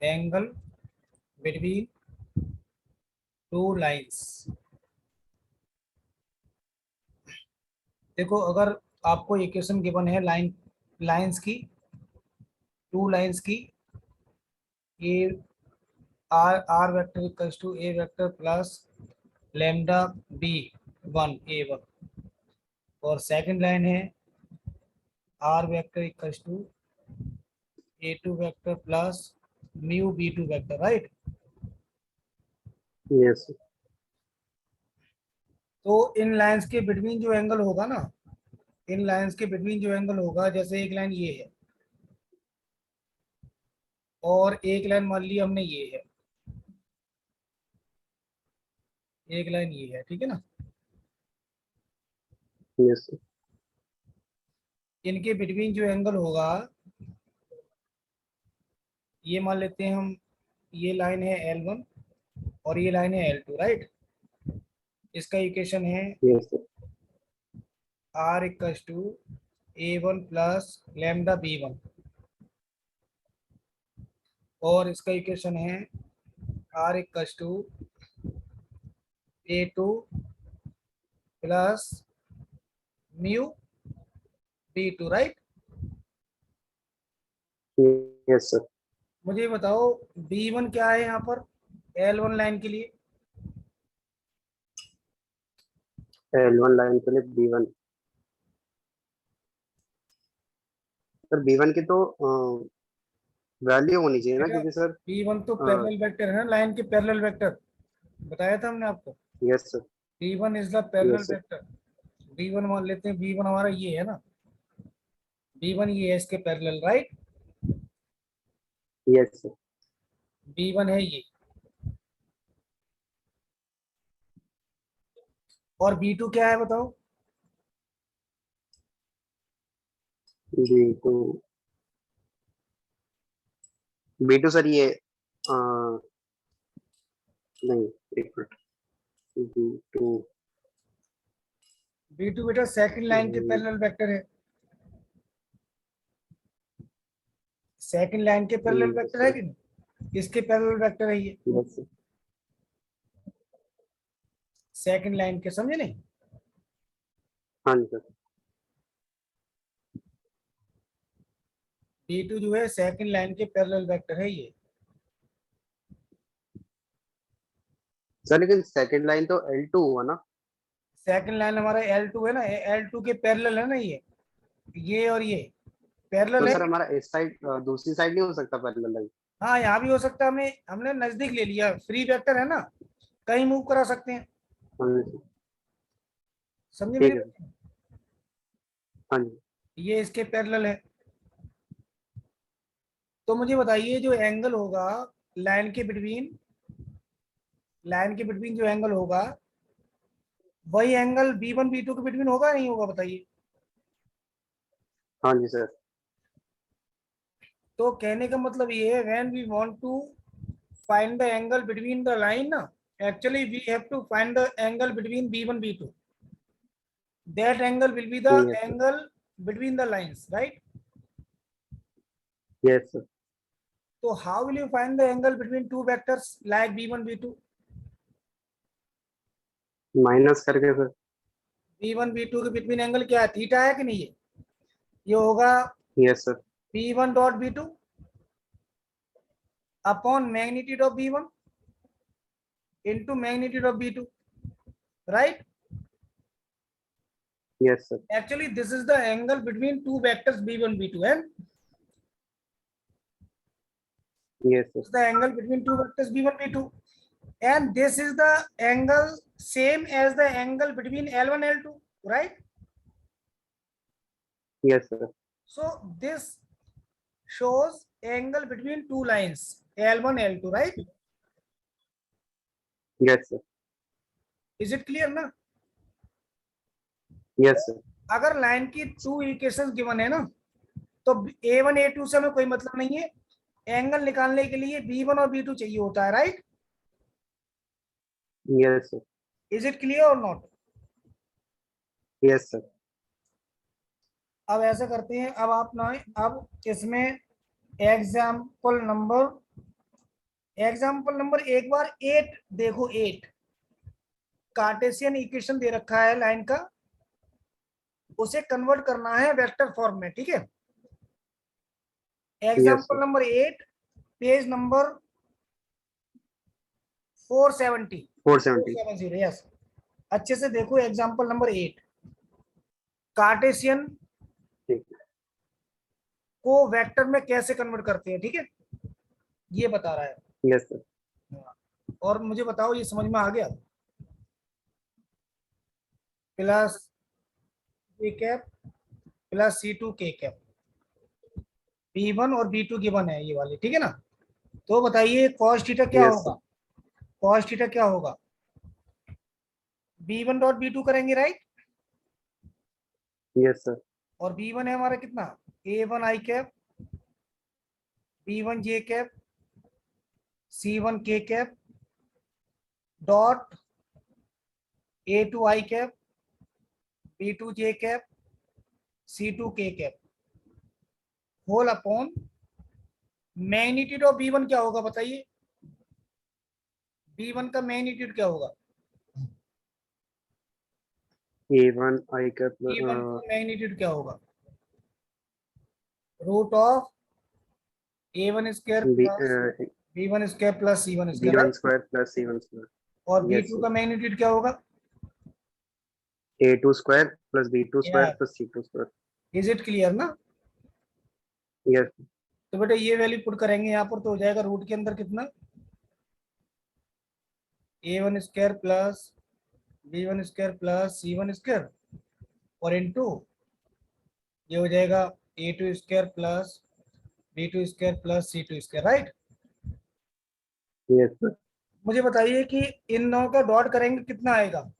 Angle between two lines. देखो अगर आपको इक्वेशन गिवन है लाइंस की, टू लाइंस की, A R vector equals to A vector plus lambda B one A one, और second line है R vector equals to A two vector plus mu B two vector, right. Yes तो इन lines के between जो angle होगा ना, इन lines के बिटवीन जो एंगल होगा, जैसे एक लाइन ये है और एक लाइन मान ली हमने ये है, एक लाइन ये है, ठीक है ना। यस इनके बिटवीन जो एंगल होगा, ये मान लेते हैं हम, ये लाइन है L1 और ये लाइन है L2, राइट। इसका इक्वेशन है yes R equals to A1 plus lambda B1, और इसका इक्वेशन है R equals to A2 plus mu B2, right. Yes sir. मुझे बताओ B1 क्या है यहाँ पर L1 लाइन के लिए? L1 लाइन के लिए B1 सर, B1 की तो वैल्यू होनी चाहिए ना, बेटा क्योंकि सर B1 तो पैरेलल वेक्टर है ना, लाइन के पैरेलल वेक्टर, बताया था हमने आपको। Yes sir. B1 is the parallel yes sir. Vector. B1 मान लेते हैं, B1 हमारा ये है ना, B1 ये है इसके parallel, right. Yes sir. B1 है ये, और B2 क्या है बताओ? B2 B2 सर ये नहीं, एक मिनट। B2 B2 बेटा सेकंड लाइन के पैरेलल वेक्टर है, सेकंड लाइन के पैरेलल वेक्टर है सर। कि नहीं? इसके पैरेलल वेक्टर है ये, यस सर। सेकंड लाइन के, समझे नहीं? हाँ जी सर। B2 जो है सेकंड लाइन के पैरेलल वेक्टर है ये। सर लेकिन सेकंड लाइन तो L2 हुआ ना। सेकंड लाइन हमारा L2 है ना, L2 के पैरेलल है ना ये और ये पैरेलल तो है। सर हमारा इस साइड दूसरी साइड नहीं हो सकता पैरेलल लाइन? हाँ यहाँ भी हो सकता है, हमने नजदीक ले लिया, फ्री वेक्टर है ना, कहीं मूव करा सकते हैं, हाँ जी सर। समझे ठीक मेरी है सर। बात? हाँ जी। ये इसके पैरेलल है। तो मुझे बताइए जो एंगल होगा लाइन के बिटवीन, लाइन के बिटवीन जो एंगल होगा, वही एंगल B1 B2 के बिटवीन होगा नहीं होगा, बताइए। हाँ जी सर। तो कहने का मतलब ये है, when we want to find the angle between the line ना, actually we have to find the angle between B1 B2, that angle will be the yes sir. angle between the lines, right? Yes sir. So how will you find the angle between two vectors like B1 B2? Minus करके sir. B1 B2 के between angle क्या है, theta है कि नहीं है? ये होगा yes sir. P1 dot B2 upon magnitude of B1 into magnitude of B2, right? Yes sir. Actually this is the angle between two vectors B1 B2, and yes this sir. is the angle between two vectors B1 B2, and this is the angle same as the angle between L1 L2, right? Yes sir. So this shows angle between two lines L1 L2, right? Yes sir. Is it clear ना? Yes sir. अगर line की two equations given है ना, तो A1 A2 से हमें कोई मतलब नहीं है, एंगल निकालने के लिए B1 और B2 चाहिए होता है, right? Yes sir. Is it clear और नॉट? Yes sir. अब ऐसा करते हैं, अब आप ना, अब इसमें एग्जाम्पल नंबर एग्जाम्पल नंबर एक बार 8 देखो। 8 कार्टेशियन इक्वेशन दे रखा है लाइन का, उसे कन्वर्ट करना है वेक्टर फॉर्म में, ठीक है। Yes example sir. Number 8 page number 470। 470। 470 yes. अच्छे से देखो एग्जाम्पल नंबर 8, कार्टेशियन ठीक। को वेक्टर में कैसे कन्वर्ट करते हैं, ठीक है, ये बता रहा है। Yes sir. और मुझे बताओ ये समझ में आ गया? प्लस के cap plus C2 K cap, B1 और B2 गिवन है ये वाली, ठीक है ना। तो बताइए cos थीटा क्या यस होगा? सर। cos थीटा क्या होगा? B1 डॉट B2 करेंगे, राइट। Yes sir. और B1 है हमारा कितना, A1 I cap, B1 J cap, C1 K cap dot A2 I cap, B2 J cap, C2 K cap whole upon magnitude of B1 क्या होगा बताइए? B1 का magnitude क्या होगा? A1 आई का B1 का मैग्नीट्यूड क्या होगा? Root of A1 square plus B1 square plus C1 square, B1 right. Square plus C1 square. और यस B2 सर। का मैग्नीट्यूड क्या होगा? A2 square plus B2 square यार plus C2 square. Is it clear ना? Yes. तो बेटा ये value put करेंगे यहाँ पर, तो हो जाएगा रूट के अंदर कितना, A1 square plus B1 square plus C1 square और इनटू ये हो जाएगा A2 square plus B2 square plus C2 square, right. Yes sir. मुझे बताइए कि इन दोनों का डॉट करेंगे कितना आएगा,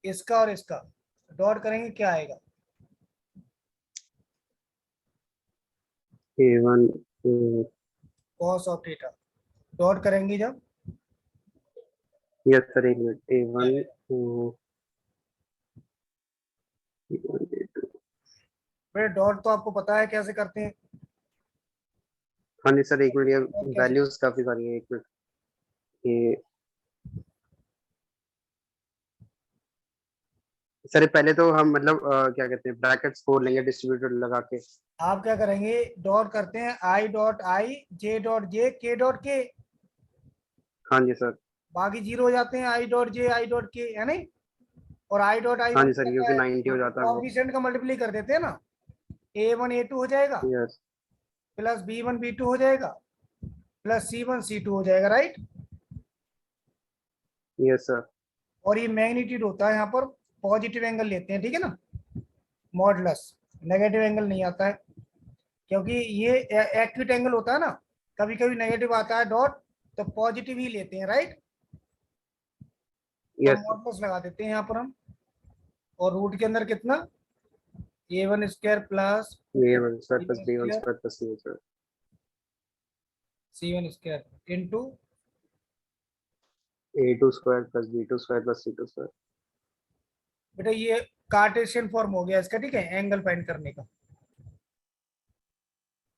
इसका और इसका डॉट करेंगे क्या आएगा? A1 cos of theta dot करेंगे जब यस सर, एक मिनट। क्या A1 आएगा? बेटा डॉट तो आपको पता है कैसे करते हैं, हाँ जी सर, एक मिनट, ये डॉट कैसे करते वैल्यूज काफी सारी है, एक मिनट। ये सर पहले तो हम मतलब क्या कहते हैं, ब्रैकेट्स खोल लेंगे डिस्ट्रीब्यूटर लगा के। हैं? आप क्या करेंगे, डॉट करते हैं I dot I, J dot J, के डॉट के, हाँ जी सर। बाकी जीरो हो जाते हैं, I dot J I dot के, है नहीं। और आई डॉट आई हाँ जी मतलब सर, क्या क्योंकि है, 90 हो जाता है वो। कॉफिशिएंट का मल्टीप्लाई कर देते हैं ना। A1 A2 हो जाएगा यस। प्लस B1 B2 हो जाएगा प्लस C1 C2 हो जाएगा, राइट। Yes sir. और ये मैग्नीट्यूड होता है यहाँ पर, पॉजिटिव एंगल लेते हैं, ठीक है ना, मॉडुलस। नेगेटिव एंगल नहीं आता है क्योंकि ये एक्यूट एंगल होता है ना, कभी कभी नेगेटिव आता है डॉट, तो पॉजिटिव ही लेते हैं, राइट। तो यस सर। मॉडुलस लगा देते हैं यहाँ पर हम, और रूट के अंदर कितना, A1 square plus A1 square plus B1 B1 square square plus C1 square. C1 square into A2 square plus B2 square plus C2 square. बेटा ये कार्टेशियन फॉर्म हो गया इसका, ठीक है, एंगल फाइंड करने का,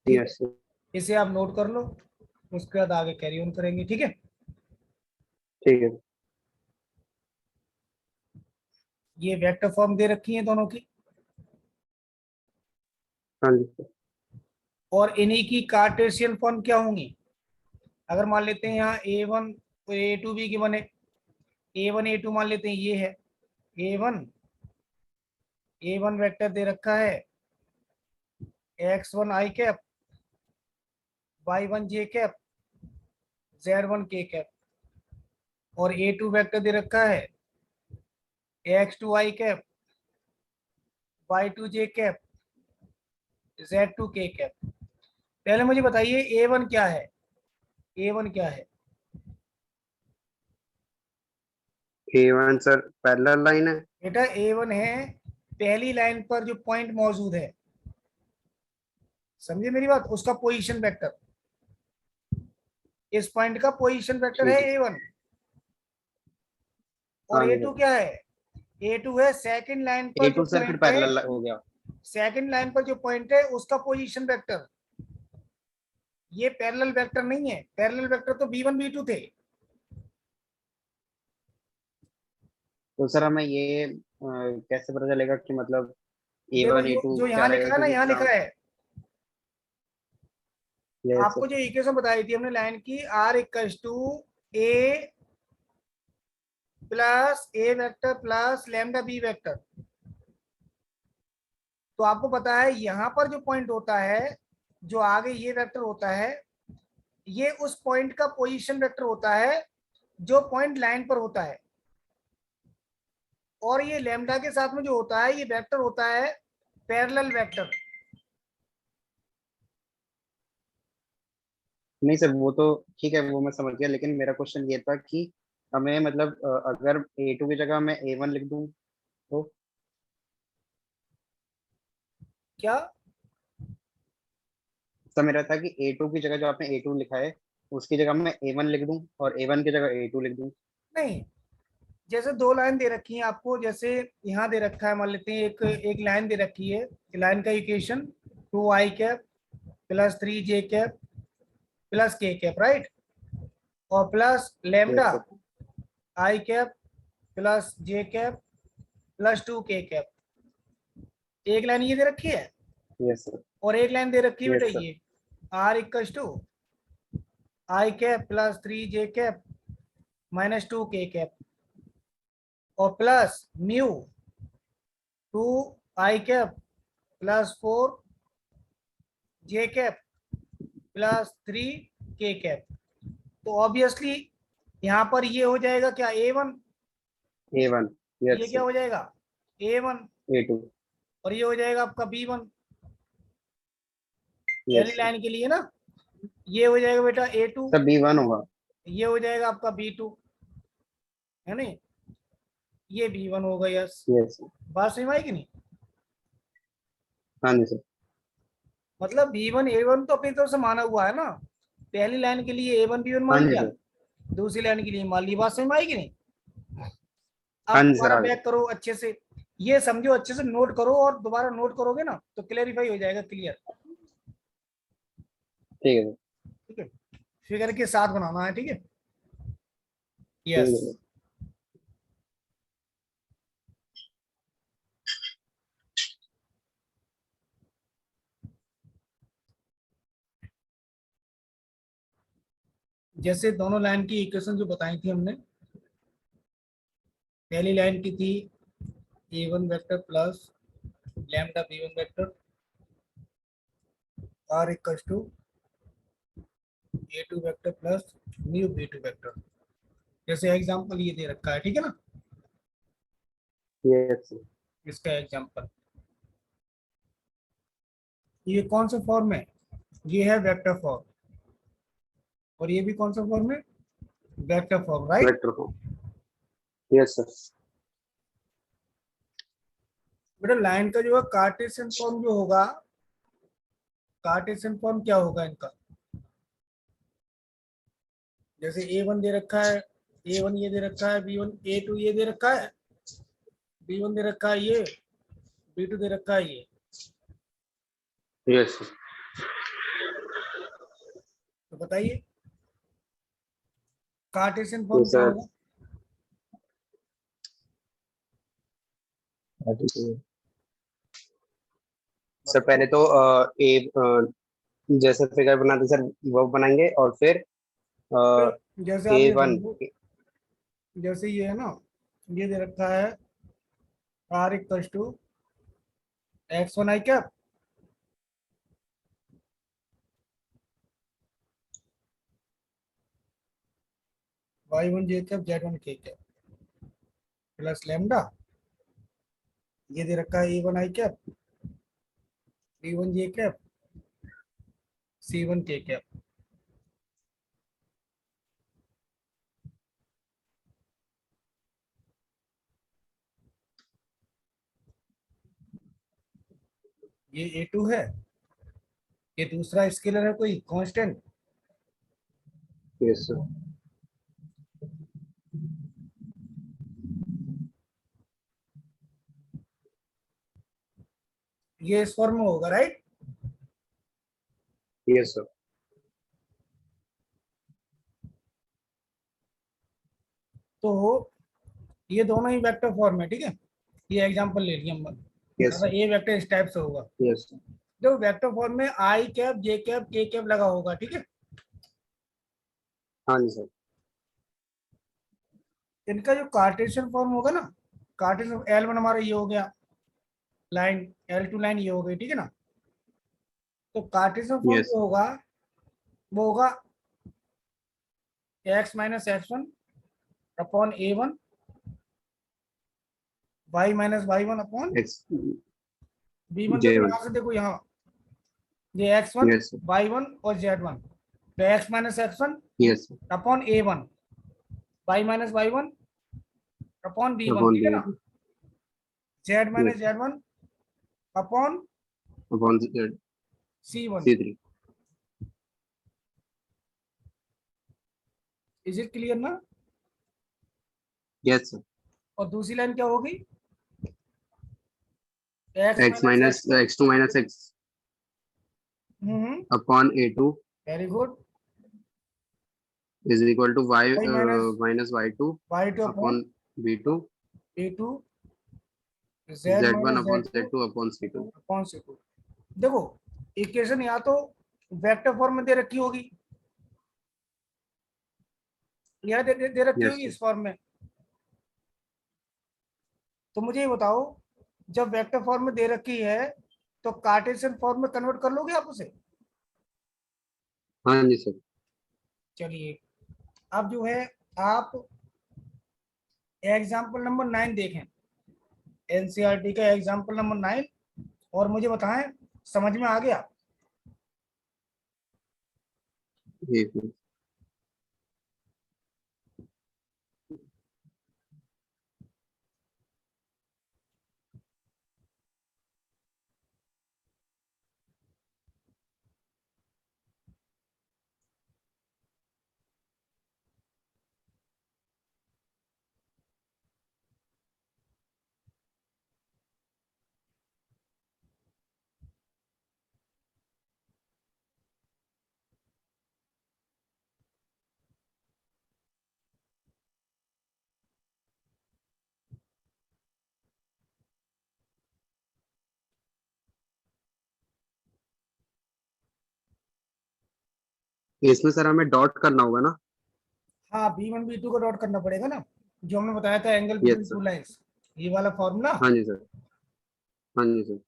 ठीक है। Yes sir. इसे आप नोट कर लो, उसके बाद आगे कैरी ऑन करेंगे, ठीक है। ठीक है। ये वेक्टर फॉर्म दे रखी है दोनों की, हाँ जी सर। और इन्हीं की कार्टेशियन फॉर्म क्या होंगी? अगर मान लेते हैं यहाँ A1 और A2 भी गिवन है, A1 A2 मान लेते हैं ये है A1, A1 वेक्टर दे रखा है X1 आई कैप, Y1 जे कैप, Z1 के कैप, और A2 वेक्टर दे रखा है X2 आई कैप, Y2 जे कैप, Z2 के कैप। पहले मुझे बताइए A1 क्या है, A1 क्या है? A1 सर पैरेलल लाइन है। बेटा A1 है पहली लाइन पर जो पॉइंट मौजूद है, समझे मेरी बात, उसका पोजीशन वेक्टर, इस पॉइंट का पोजीशन वेक्टर है ठीक है सर। A1। और हाँ जी A2 सर। क्या है, A2 है सेकंड लाइन पर जो A2 सर फिर पॉइंट है, पैरेलल हो गया। सेकंड लाइन पर जो पॉइंट है उसका पोजीशन वेक्टर। ये पैरेलल वेक्टर नहीं है, पैरेलल वेक्टर तो b1 b2 थे। तो सर हमें ये कैसे पता चलेगा कि मतलब ए देखो वन ए जो टू जो क्या यहाँ रहेगा, लिखा है ना, क्योंकि यहाँ लिखा है ये आपको सर। जो इक्वेशन बताई थी हमने लाइन की, r equals to a plus A vector plus lambda B vector. तो आपको पता है यहाँ पर जो पॉइंट होता है, जो आगे ये वेक्टर होता है, ये उस पॉइंट का पोजीशन वेक्टर होता है जो पॉइंट लाइन पर होता है। और ये लैम्डा के साथ में जो होता है, ये वेक्टर होता है पैरेलल वेक्टर। नहीं सर, वो तो ठीक है, वो मैं समझ गया, लेकिन मेरा क्वेश्चन ये था कि हमें मतलब अगर ए टू की जगह मैं ए वन लिख दूं तो। क्या? सर मेरा था कि ए टू की जगह जो आपने ए टू लिखा है, उसकी जगह मैं ए वन लिख दूं और ए वन की जगह ए टू लिख दूं। नहीं, जैसे दो लाइन दे रखी है आपको, जैसे यहाँ दे रखा है, मान लेते हैं एक एक लाइन दे रखी है, लाइन का equation 2i cap plus 3j cap plus k cap, right? और plus lambda yes sir. i cap plus j cap plus 2k cap. एक लाइन ये दे रखी है यस सर। और एक लाइन दे रखी है बेटा यस सर। ये, r equals to i cap plus 3j cap minus 2k cap और plus mu 2i cap plus 4j cap plus 3k cap. तो ऑब्वियसली यहाँ पर ये हो जाएगा क्या, A1। A one. ये यस क्या सर। हो जाएगा, A1। A two. और ये हो जाएगा आपका B1 पहली यस सर। लाइन के लिए ना। ये हो जाएगा बेटा A2। सर बी वन होगा। ये हो जाएगा आपका B2, है नहीं? ये B1 होगा, यस। Yes sir. बात समझ में आई कि नहीं? हाँ जी सर। मतलब B1 A1 तो अपनी तरफ से माना हुआ है ना, पहली लाइन के लिए A1 B1 हाँ मान जी लिया, सर। दूसरी लाइन के लिए मान ली। बात समझ में आई कि नहीं? हाँ अब जी सर, दोबारा आ गए। बैक करो अच्छे से, ये समझो अच्छे से, नोट करो, और दोबारा नोट करोगे ना तो क्लेरिफाई हो जाएगा, क्लियर। ठीक है सर। ठीक है, फिगर के साथ बनाना है, ठीक है। ठीक यस। है सर। जैसे दोनों लाइन की इक्वेशन जो बताई थी हमने, पहली लाइन की थी A1 vector plus lambda B1 vector r equals to A2 vector plus mu B2 vector. जैसे एग्जांपल ये दे रखा है, ठीक है ना, यस सर। इसका एग्जांपल, ये कौन सा फॉर्म है, ये है वेक्टर फॉर्म, और ये भी कौन सा फॉर्म है, vector form, right? Vector form. Yes sir. बेटा लाइन का जो है कार्टेशियन फॉर्म जो होगा, कार्टेशियन फॉर्म क्या होगा इनका, जैसे A1 दे रखा है, A1 ये दे रखा है, B1 A2 ये दे रखा है, B1 दे रखा है ये, B2 दे रखा है ये। Yes sir. तो बताइए कार्टेशियन तो फॉर्म क्या सर, होगा? सर बताओ। पहले तो जैसे फिगर बनाते सर वो बनाएंगे, और फिर जैसे आप ए ये वन। समझो, जैसे ये है ना, ये दे रखा है r equals to x1 i cap y1 j cap z1 k cap plus lambda, ये दे रखा है A1 i cap B1 j cap C1 k cap. ये A2 है, ये दूसरा स्केलर है कोई कांस्टेंट, यस सर। ये इस फॉर्म में होगा, राइट? Yes sir. तो ये दोनों ही वेक्टर फॉर्म है, ठीक है। ये एग्जांपल ले लिया हम, यस मतलब ए वेक्टर इस टाइप से होगा। यस जो वेक्टर फॉर्म में आई कैप जे कैप के कैप लगा होगा, ठीक है। हाँ जी सर। इनका जो कार्टेशियन फॉर्म होगा ना, कार्टेशियन L1 हमारा ये हो गया लाइन, L2 लाइन ये हो गई, ठीक है ना। तो कार्टेशियन फॉर्म यस जो होगा वो होगा x minus x1 upon a1, y minus y1 upon x b1। देखो J1। यहाँ से, देखो यहाँ ये x1 यस y1 और z1, तो x minus x1 yes upon a1, y minus y1 upon b1, upon ठीक है बी ना। z minus yes z1 upon upon c1। C3। Is it clear ना। Yes sir. और दूसरी लाइन क्या होगी, x x minus minus x1। x2 minus x upon A2 very good. Is equal to y y minus minus y2 y2 upon upon B2 a2, z Z1 minus upon z2 Z2 upon C2। Upon c2। देखो equation या तो vector form में दे रखी होगी, या दे रखी yes होगी sir. इस फॉर्म में। तो मुझे ये बताओ, जब वेक्टर फॉर्म में दे रखी है तो कार्टेशियन फॉर्म में कन्वर्ट कर लोगे आप उसे। हाँ जी सर। चलिए, अब जो है आप एग्जाम्पल नंबर 9 देखें, एनसीईआरटी का एग्जाम्पल नंबर 9, और मुझे बताएं समझ में आ गया। ठीक है। इसमें सर हमें डॉट करना होगा ना। हाँ, B1 B2 का डॉट करना पड़ेगा ना, जो हमने बताया था angle between yes two sir. Lines, ये वाला फॉर्मूला। हाँ जी सर। हाँ जी सर।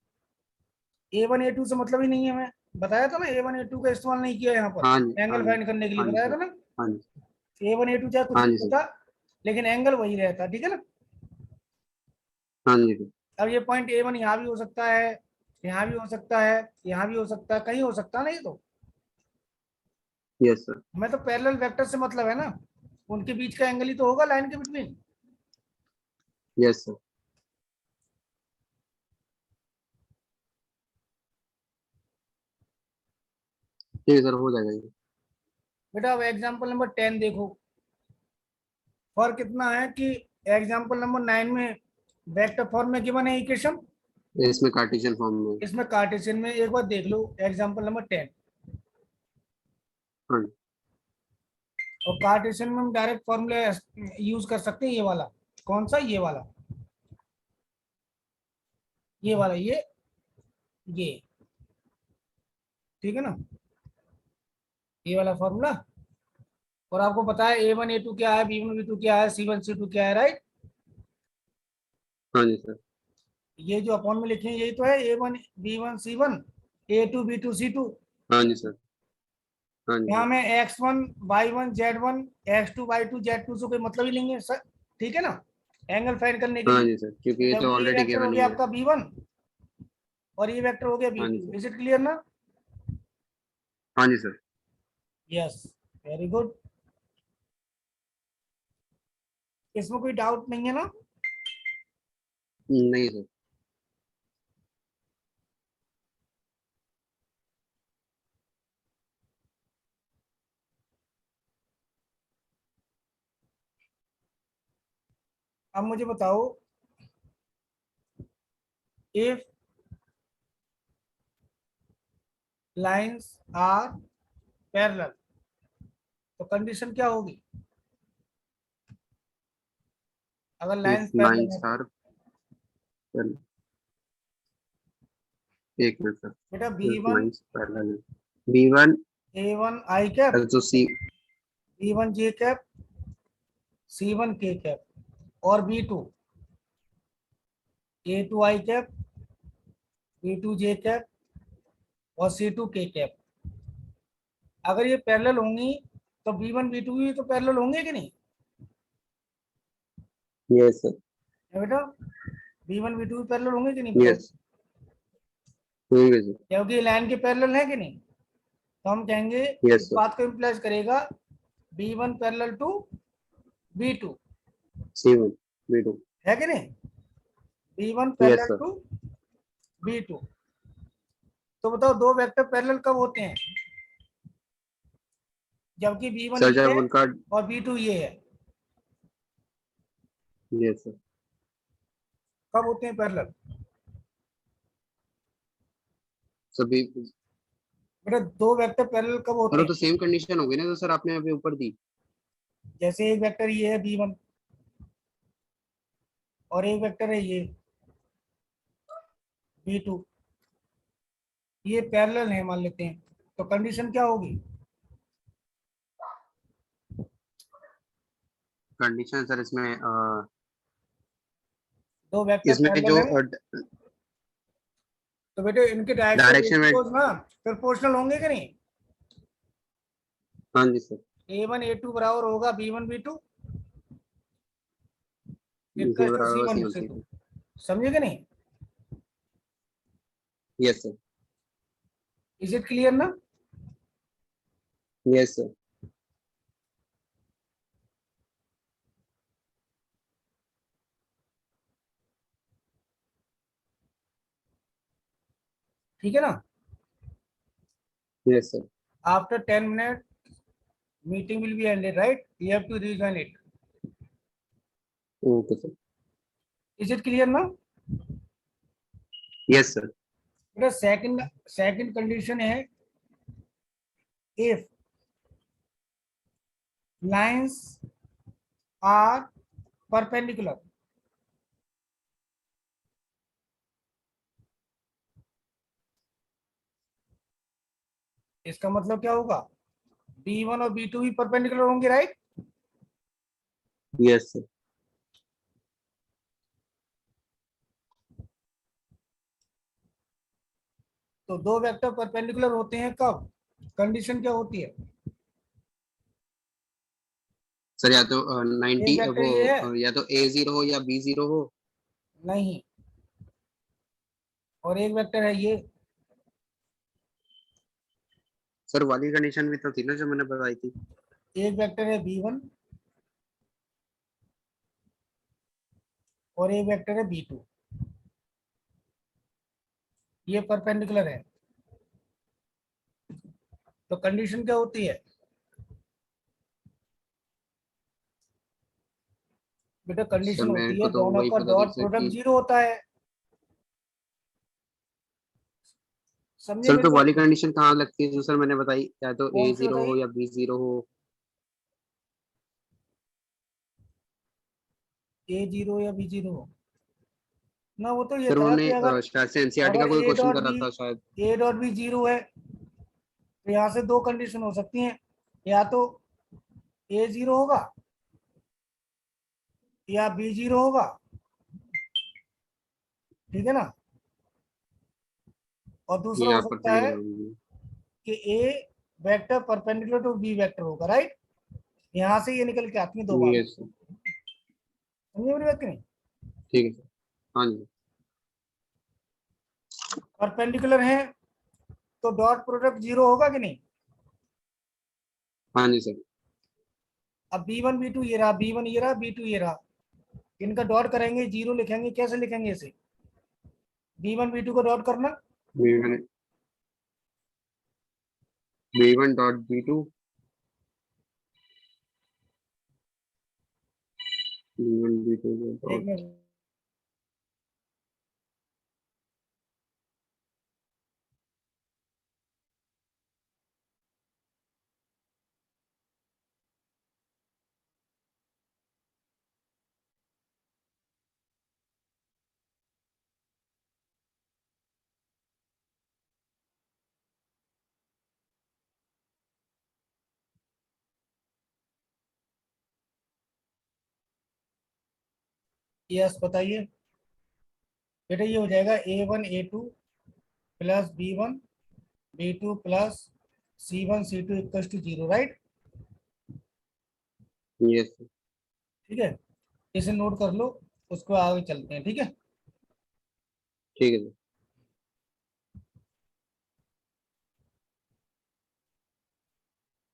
A1 A2 से मतलब ही नहीं है, मैं बताया था ना, A1 A2 का इस्तेमाल नहीं किया यहाँ पर हाँ जी हाँ एंगल जी। फाइंड करने के लिए, हाँ जी बताया था सर। ना। हाँ जी। A1 A2 चाहे कुछ हाँ भी जी सर। होता, लेकिन एंगल वही रहता, ठीक है ना। हाँ जी सर। अब ये पॉइंट A1 यहाँ भी हो सकता है, यहाँ भी हो सकता है, यहाँ भी हो सकता है, कहीं हो सकता है ना। ये तो यस सर। हमें तो पैरेलल वेक्टर से मतलब है ना, उनके बीच का एंगल ही तो होगा लाइन के बिटवीन। Yes sir. ठीक है सर, हो जाएगा ये। बेटा अब एग्जाम्पल नंबर 10 देखो, फर्क इतना है कि एग्जाम्पल नंबर 9 में वेक्टर फॉर्म में गिवन है इक्वेशन, इसमें कार्टेशियन फॉर्म में। इसमें कार्टेशियन में। एक बार देख लो एग्जाम्पल नंबर 10, हाँ जी। और कार्टेशियन में हम डायरेक्ट फॉर्मूला यूज कर सकते हैं, ये वाला। कौन सा, ये वाला, ये वाला, ये ठीक है ना, ये वाला फॉर्मूला। और आपको पता है A1 A2 क्या है, B1 B2 क्या है, C1 C2 क्या है, राइट। हाँ जी सर। ये जो अपॉन में लिखे हैं यही तो है, A1 B1 C1, A2 B2 C2। हाँ जी सर। हाँ जी यहाँ सर। में X1 Y1 Z1 X2 Y2 Z2 से कोई मतलब ही नहीं है सर, ठीक है ना, एंगल फाइंड करने के हाँ लिए। जी सर, क्योंकि ये तो जबकि ये ऑलरेडी वेक्टर हो गिवन ही गया है। आपका B1 और ये वेक्टर हो गया हाँ जी B2। Sir. Is it clear ना। हाँ जी सर। Yes, very good. इसमें कोई डाउट नहीं है ना। नहीं सर। अब मुझे बताओ, इफ लाइंस आर पैरेलल तो कंडीशन क्या होगी। अगर if लाइंस 9 पैरेलल है। star well, एक मिनट सर, बेटा if B1 9 parallel B1 A1 I cap, तो C B1 J cap, C1 K cap और B2 A2 I cap, B2 J cap और C2 K कैप। अगर ये parallel होंगी तो B1 B2 भी तो पैरेलल होंगे कि नहीं? yes sir, है बेटा, B1 B2 भी पैरेलल होंगे कि नहीं बताओ? yes होंगे सर, क्योंकि लाइन के पैरेलल है कि नहीं, तो हम कहेंगे yes इस sir, बात को इम्प्लाइज करेगा B1 parallel to B2, C1 B2 है कि नहीं? B1 yes parallel sir, to B2। तो बताओ दो वेक्टर पैरेलल कब होते हैं? जबकि B1 सर ये जब है उनका और B2 ये है। yes sir, कब होते हैं पैरेलल? सभी बेटा दो वेक्टर पैरेलल कब सर होते वो हैं? तो सेम कंडीशन होगी ना जो सर आपने अभी ऊपर दी। जैसे एक वेक्टर ये है B1 और एक वेक्टर है ये B2, ये पैरेलल है मान लेते हैं, तो कंडीशन क्या होगी? कंडीशन सर इसमें दो वेक्टर इसमें पैरेलल जो है तो बेटे इनके डायरेक्शनल डायरेक्शन में रेशियोज ना प्रोपोर्शनल होंगे कि नहीं? हाँ जी सर, A1 A2 बराबर होगा B1 B2 ji equal to बराबर C1 C1 C2। C2 समझे कि नहीं? Yes sir, is it clear ना? यस सर, ठीक है ना? Yes sir, after 10 minute meeting will be ended, right? You have to rejoin it. Okay sir, is it clear ना? Yes sir, बेटा second second condition है if lines are perpendicular. इसका मतलब क्या होगा? B1 और B2 भी परपेंडिकुलर होंगे, राइट? यस सर, तो दो वेक्टर परपेंडिकुलर होते हैं कब? कंडीशन क्या होती है? सर या तो 90 एक वेक्टर वो ये है, या तो A0 हो या B0 हो। नहीं, और एक वेक्टर है ये। सर वाली कंडीशन भी तो थी ना जो मैंने बताई थी। एक वेक्टर है B1 और एक वेक्टर है B2, ये परपेंडिकुलर है। तो कंडीशन क्या होती है? बेटा सर कंडीशन मेरे होती को है तो दोनों वही का पता था डॉट सर प्रोडक्ट कि जीरो होता है। समझे सर मेरी तो बात वाली को? कंडीशन कहाँ लगती है जो सर मैंने बताई, या तो कौन सी A0 हो बताइए? या B0 हो। A0 या B0 ना, वो तो ये सर था उन्होंने कि अगर शायद से एनसीईआरटी का अगर कोई ए क्वेश्चन डॉट कर रहा बी था शायद। ए डॉट बी जीरो है तो यहाँ से दो कंडीशन हो सकती हैं, या तो A0 होगा या B0 होगा। ठीक है ना? और दूसरा ये हो आप सकता है परपेंडिकुलर होंगे। कि A vector perpendicular to B vector होगा, राइट? यहाँ से ये निकल के आती है दो बात। यस सर, समझे मेरी बात की नहीं? ठीक है सर, हाँ जी, परपेंडिकुलर है तो डॉट प्रोडक्ट जीरो होगा कि नहीं? हाँ जी सर, अब B1 B2 ये रहा, B1 ये रहा, B2 ये रहा, इनका डॉट करेंगे, जीरो लिखेंगे, कैसे लिखेंगे इसे? B1 B2 को डॉट करना, B1 B1 dot B2 B1 B2 एक डॉट मिनट। यस बताइए बेटा, ये हो जाएगा A1 A2 प्लस B1 B2 प्लस C1 C2 equal to 0, right. Yes sir. ठीक है, इसे नोट कर लो, उसको आगे चलते हैं, ठीक है। ठीक है सर।